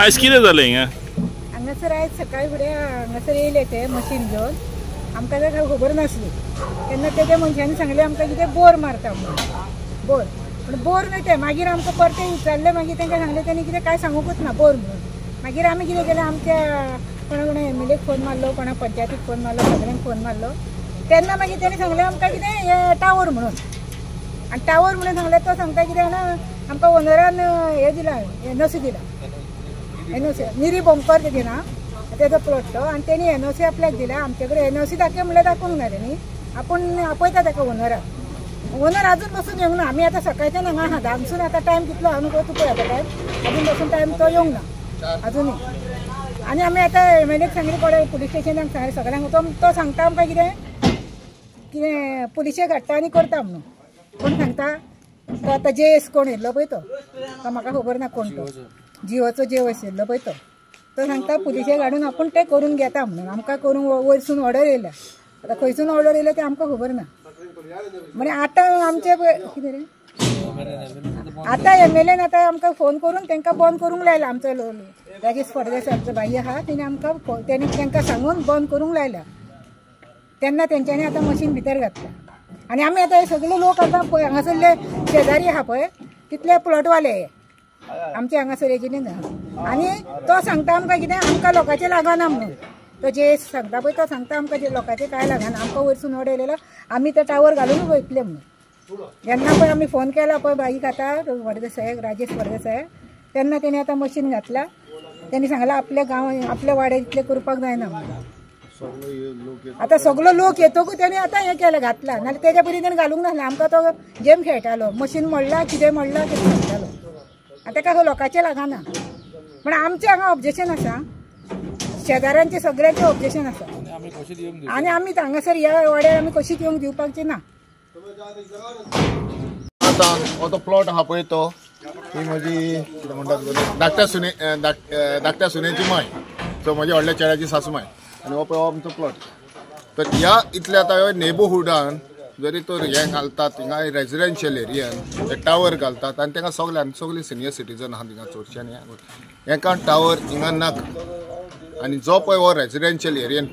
आज कितें जालें हिंगा? हांगासर आयज सकाळी फुडें हांगासर येयले ते मशीन घेवन आमकां तें खबर नासली तेन्ना तेज्या मनशांनी सांगलें आमकां कितें बोर मारता म्हणून बोर पूण बोर न्हय तें मागीर आमकां परतें विचारलें मागीर तांकां सांगलें तेणी कितें कांय सांगूंकूच ना बोर म्हणून मागीर आमी कितें केलें आमच्या कोणा एमएलएक फोन मारलो कोणा पंचायतीक फोन मारलो सगळ्यांक फोन मारलो तेन्ना मागीर तेणी सांगलें आमकां कितें हें टावर म्हणून आनी टावर म्हणून सांगलें तो सांगता कितें जाणा आमकां ओनरान हें दिलां एनओसी दिला एनओसी निरी बंपर ते दिना तेजो प्लॉट तो आनी तेणी एनओसी आपल्याक दिला आमचे कडेन एनओसी दाखय म्हणल्यार दाखोवंक ना तेणी आपूण आपयता ताका ओनराक ओनर अजून बसून येवंक ना आमी आतां सकाळच्यान हांगा आहा धांकसून आतां टायम कितलो हांव न्हू तुका आतां टायम अजून बसून टायम तो येवंक ना अजुनूय आनी आमी आतां एमएलएक सांगलें कोडे पुलीस स्टेशनाक सांगलें सगळ्यांक तो सांगता आमकां कितें पुलिशे धाडटा आनी करता म्हणून कोण सांगता तो आतां जेएस कोण येयल्लो पळय तो म्हाका खबर ना कोण तो जिओचो जेएस येयल्लो पळय तो सांगता पुलिशे काडून आपूण तें करून घेता म्हणून आमकां करून वयरसून ऑर्डर येयल्या आतां खंयसून ऑर्डर येयल्या तें आमकां खबर ना म्हणजे आतां आमचे कितें रे आतां एमएलएन आतां आमकां फोन करून तांकां बंद करूंक लायला आमचो राजेश फळदेसायचो भाई आहा तेणी आमकां तेणी तांकां सांगून बंद करूंक लायला तेन्ना तेंच्यांनी आतां मशीन भितर घातला आनी आमी आतां हे सगळे लोक आतां पळय हांगासरले शेजारी आहा पळय तितले प्लॉटवाले आमचे हांगासर एजिनीन आहा आनी तो सांगता आमकां कितें आमकां लोकांचें लागना म्हणून तो जे सांगता पळय तो सांगता आमकां लोकांचें कांय लागना आमकां वयरसून ऑर्डर येयलेलो आमी ते टावर घालून वयतले म्हणून जेन्ना पळय आमी फोन केला पळय बाईक आतां फळदेसाय राजेश फळदेसाय तेन्ना तेणी आतां मशीन घातला तेणी सांगलां आपल्या गांव आपल्या वाड्यार इतलें करपाक जायना म्हणून आतां सगळो लोक येतकूच तेणी आतां हें केलें घातला नाल्यार तेज्या पयलीं तेणी घालूंक नासलें आमकां तो गेम खेळटालो मशीन मोडला कितें मोडला कितें सांगतालो आतां ताका लोकांचें लागना पूण आमचें हांगा ऑब्जेक्शन आसा शेजाऱ्यांचें सगळ्यांचें ऑब्जेक्शन आसा आनी आमी हांगासर ह्या वाड्यार आमी कशींच येवंक दिवपाचें ना आतां हो तो प्लॉट आहा पळय तो ही म्हजी कितें म्हणटात धाकट्या सुनेची माय सो म्हज्या व्हडल्या चेड्याची सासूमाय आनी हो पळय हो आमचो प्लॉट तर ह्या इतले आतां नेबरहूडान जरी तर हें घालतात हिंगा रेजिडेन्शियल एरियान ते टावर घालतात आनी तांकां सगळी सिनियर सिटीजन आहा थिंगा चडशांनी हेका टावर हिंगा नाका आनी जो पळय हो रेजिडेन्शियल एरियन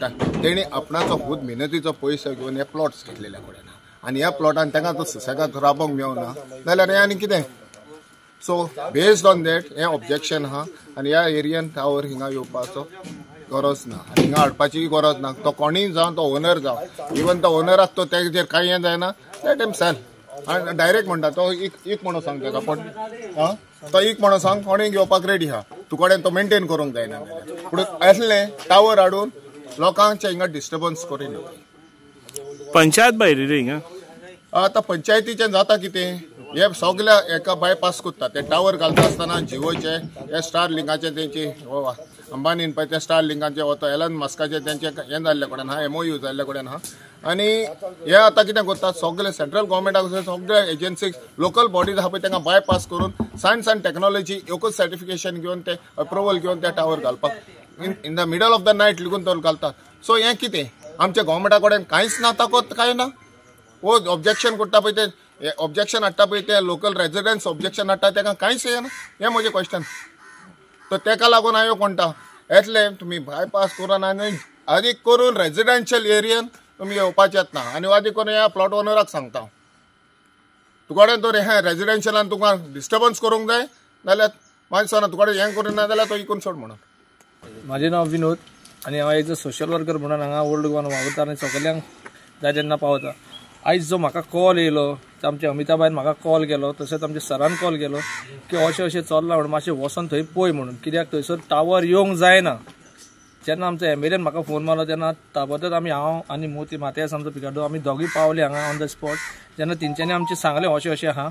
तेणी आपणाचो खूब मेहनतीचो पयसो घेवन हे प्लॉट्स घेतलेल्या कडेन आनी ह्या प्लॉटान तांकां तो सुसेगाद राबोंक मेळना जाल्यार हें आनी कितें सो बेस्ड ऑन दॅट हें ऑब्जेक्शन आहा आनी ह्या एरियन टावर हिंगा येवपाचो गरज ना आनी हिंगा हाडपाची गरज ना तो कोणीय जावं तो ओनर जावं इवन तो ओनराक तो तेजेर कांय हें जायना लेट हिम सेल आनी डायरेक्ट म्हणटा तो एक म्हणून सांग तेका पण तो एक म्हणून सांग कोणीय घेवपाक रेडी आहा तुकोडेन तो मेंटेन करूंक जायना पूण येतलें टावर हाडून लोकांचे हिंगा डिस्टर्बन्स करिना पंचायत भायर रे हिंगा आतां पंचायतीचें जाता कितें हे सगळ्या एका बायपास कोत्ता ते टावर घालता आसतना जिओचे हे स्टार लिंकाचे तेंचे अंबानीन पळय ते स्टार लिंकाचे वता एलन मस्काचे तेंचे हें जाल्ले कडेन आहा MOU जाल्ले कडेन आहा आनी हे आतां कितें करतात सगळे सेंट्रल गव्हर्मेंटाक सगळे एजन्सीक लोकल बॉडीज आहा पळय तांकां बायपास करून सायन्स आनी टॅक्नॉलॉजी एकूच सर्टिफिकेशन घेवन ते अप्रुवल घेवन ते टावर घालपाक in the middle of the night lagoon तो घालतात सो हें कितें आमच्या गव्हर्मेंटा कडेन कांयच ना ताकत कांय ना वो ऑब्जेक्शन करता पळय ते ऑब्जेक्शन हाडटा पळय ते लोकल रेजिडेंट्स ऑब्जेक्शन हाडटा ताका कांयच येना हें म्हजें क्वेश्चन तर तेका लागून हांव म्हणटा येतले तुमी बायपास करून आनी आदीक करून रेजिडेन्शियल एरियन तुमी येवपाचेत ना आनी आदीक करून ह्या प्लॉट ओनराक सांगता तुकोडेन तर हें रेजिडेन्शियलान तुका डिस्टर्बन्स करूंक जाय जाल्यार म्हाजे सना तुकोडेन हें करूं ना जाल्यार तो इकून सोड म्हणून म्हाजें नांव विनोद आनी हांव एज अ सोशल वर्कर म्हणून हांगा ओल्ड गोवान वावरता आनी सगळ्यांक जाय जेन्ना पावता आयज जो म्हाका कॉल येयलो आमच्या अमिताबाईन म्हाका कॉल केलो तशेंच आमच्या सरान कॉल केलो की अशें चल्लां म्हणून मातशें वचोन थंय पळय म्हणून कित्याक थंयसर टावर येवंक जायना जेन्ना आमचो एमएलएन म्हाका फोन मारलो तेन्ना ताबडतोब आमी हांव आनी मोती मातयेस आमचो पिकाडो आमी दोगूय पावले हांगा ऑन द स्पॉट जेन्ना तेंच्यांनी आमचें सांगलें अशें आहा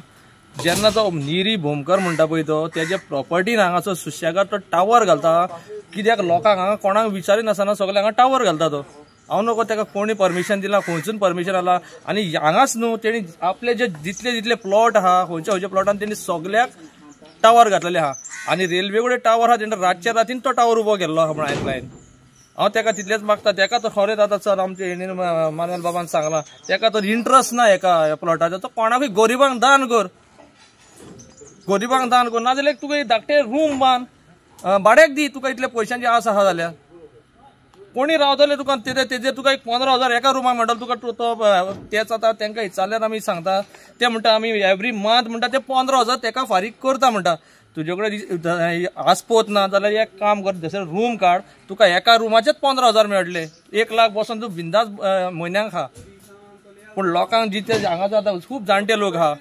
जेन्ना तो निरी भोमकर म्हणटा पळय तो तेज्या प्रॉपर्टीन हांगासर सुशेगाद तो टावर घालता कित्याक लोकांक हांगा कोणाक विचारिनासतना सगळे हांगा टावर घालता तो हांव नको ताका कोणी परमिशन दिला खंयसून परमिशन आला आनी हांगाच न्हू तेणी आपले जे जितले प्लॉट आहा खंयच्या प्लॉटान तेणी सगळ्याक टावर घातलेले आहा आनी रेल्वे कडेन टावर आहा तेन्ना रातच्या रातीन तो टावर उबो केल्लो आहा म्हण आयकलां हांव ताका तितलेंच मागता ताका तो खरेंच आतां सर आमचे हेणीन मानवेल बाबान सांगलां ताका तर इंट्रस्ट ना ह्या प्लॉटाचो तो कोणाकूय गरिबांक दान कर ना जाल्यार तुका धाकटे रूम बांद भाड्याक दी तुका इतले पयशांची आस आहा जाल्यार कोणी रावतले तुका तेजेर तुका एक 15,000 एका रुमाक मेळटलो तुका तो तेच आतां तांकां विचारल्यार आमी सांगता ते म्हणटा आमी एवरी मंथ म्हणटा ते 15,000 तेका फारीक करता म्हणटा तुजे कडेन आसपोत ना जाल्यार एक काम कर जसं रूम काड तुका एका रुमाचेच 15,000 मेळटले 1 लाख बसून तूं बिंदास म्हयन्याक खा पूण लोकांक जिते हांगा जाता खूब जाणटे लोक आहा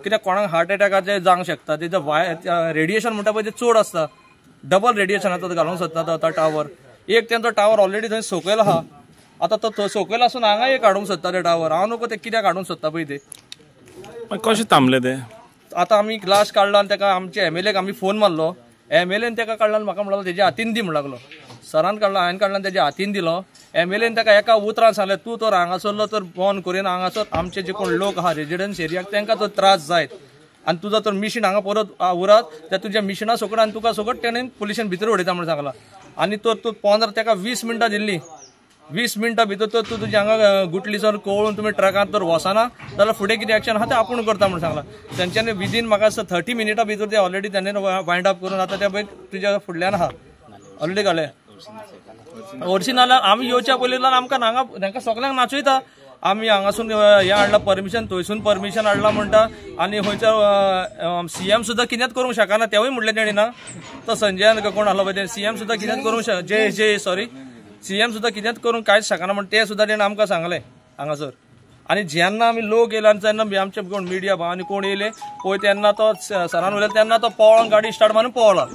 कित्याक कोणाक हार्ट अटॅकाचे जावंक शकता तेजें रेडिएशन म्हणटा पळय तें चड आसता डबल रेडिएशन आतां घालूंक सोदता तो टावर एक तेंचो टावर ऑलरेडी थंय सकयल आहा आतां तो सकयल आसून हांगा एक हाडूंक सोदता ते टावर हांव नको ते कित्याक हाडूंक सोदता पळय ते कशें थांबले ते आतां आमी क्लास काडला आनी ताका आमच्या MLAक आमी फोन मारलो MLAन ताका काडला आनी म्हाका म्हणलो तेज्या हातीन दी म्हण लागलो सरान काडला हांवें काडला आनी तेज्या हातीन दिलो MLAन ताका एका उतरान सांगलें तूं तर हांगासरलो तर बंद करीन हांगासर आमचे जे कोण लोक आहा रेजिडेंस एरियाक तांकां तो त्रास जायत आनी तुजो तर मिशीन हांगा परत उरत त्या तुज्या मिशिना सकट आनी तुका सकट तेणें पुलिशेन भितर उडयता म्हण सांगला आनी तर तूं 15 ताका 20 मिनटां दिल्ली 20 मिनटां भितर तर तूं तुज्या हांगा गुटलीसर कळून तुमी ट्रकान तर वचना जाल्यार फुडें कितें एक्शन आहा तें आपूण करता म्हण सांगला तेंच्यांनी विदीन म्हाका 30 मिनिटां भितर ते ऑलरेडी तेणें वायंड अप करून आतां ते तुज्या फुडल्यान आहा ऑलरेडी घाले हरशीं नाल्यार आमी येवच्या पयलीं आमकां हांगा तांकां सगळ्यांक नाचयता आमी हांगासून हें हाडला परमिशन थंयसून परमिशन हाडला म्हणटा आनी खंयच्या CM सुद्दां कितेंच करूंक शकना तेवूय म्हणलें तेणी ना तो संजयान कोण आसलो पळय CM सुद्दां कितेंच करूंक CM सुद्दां कितेंच करूंक कांयच शकना म्हण तें सुद्दां तेणें आमकां सांगलें हांगासर आनी जेन्ना आमी लोक येयले आनी तेन्ना आमचे कोण मिडिया आनी कोण येयले पळय तेन्ना तो सरान उलयलो तेन्ना तो पळोवन गाडी स्टार्ट मारून पळोवला